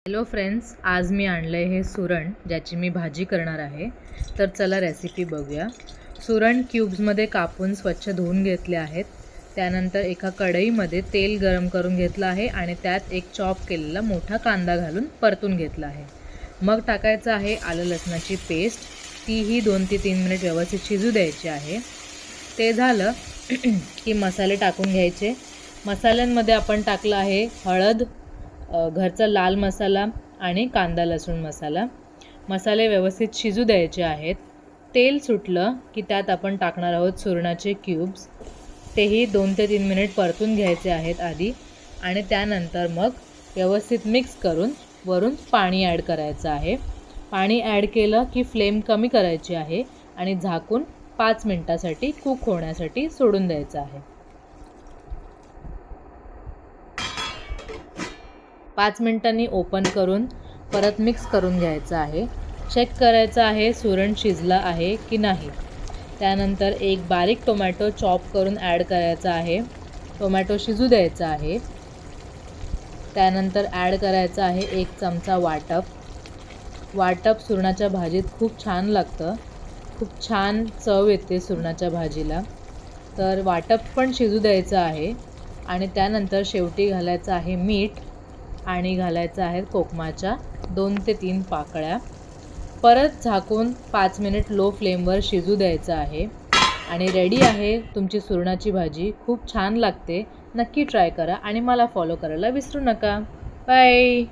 Hello friends, आज मी आणलं आहे हे सुरण ज्याची मी भाजी करणार आहे. तर चला रेसिपी बघूया. सुरण क्यूब्समध्ये कापून स्वच्छ धुवून घेतले आहेत. त्यानंतर एका कढईमध्ये तेल गरम करून घेतलं आहे आणि त्यात एक चॉप केलेला मोठा कांदा घालून परतून घेतला आहे. मग टाकायचं आहे आलं लसणाची पेस्ट. तीही 2 ते 3 मिनिट व्यवस्थित शिजू द्यायची आहे. ते झालं की मसाले टाकून घ्यायचे. मसाल्यांमध्ये आपण टाकलं आहे हळद, घरचा लाल मसाला आणि कांदा लसूण मसाला. मसाले व्यवस्थित शिजू द्यायचे आहेत. तेल सुटलं की त्यात आपण टाकणार आहोत सुरणाचे क्यूब्स. तेही 2 ते 3 मिनिट परतून घ्यायचे आहेत आधी आणि त्यानंतर मग व्यवस्थित मिक्स करून वरून पाणी ॲड करायचं आहे. पाणी ॲड केलं की फ्लेम कमी करायची आहे आणि झाकून 5 मिनिटासाठी कुक होण्यासाठी सोडून द्यायचं आहे. 5 मिनिटांनी ओपन करून परत मिक्स करून घ्यायचं आहे. चेक करायचं आहे सुरण शिजला आहे की नाही. त्यानंतर एक बारीक टोमॅटो चॉप करून ॲड करायचा आहे. टोमॅटो शिजू द्यायचा आहे. त्यानंतर ॲड करायचं आहे 1 चमचा वाटप. वाटप सुरणाच्या भाजीत खूप छान लागतं. खूप छान चव येते सुरणाच्या भाजीला. तर वाटप पण शिजू द्यायचं आहे आणि त्यानंतर शेवटी घालायचं आहे मीठ आणि घालायचं आहे कोकमाच्या 2 ते 3 पाकळ्या. परत झाकून 5 मिनिट लो फ्लेमवर शिजू द्यायचं आहे आणि रेडी आहे तुमची सुरणाची भाजी. खूप छान लागते. नक्की ट्राय करा आणि मला फॉलो करायला विसरू नका. बाय.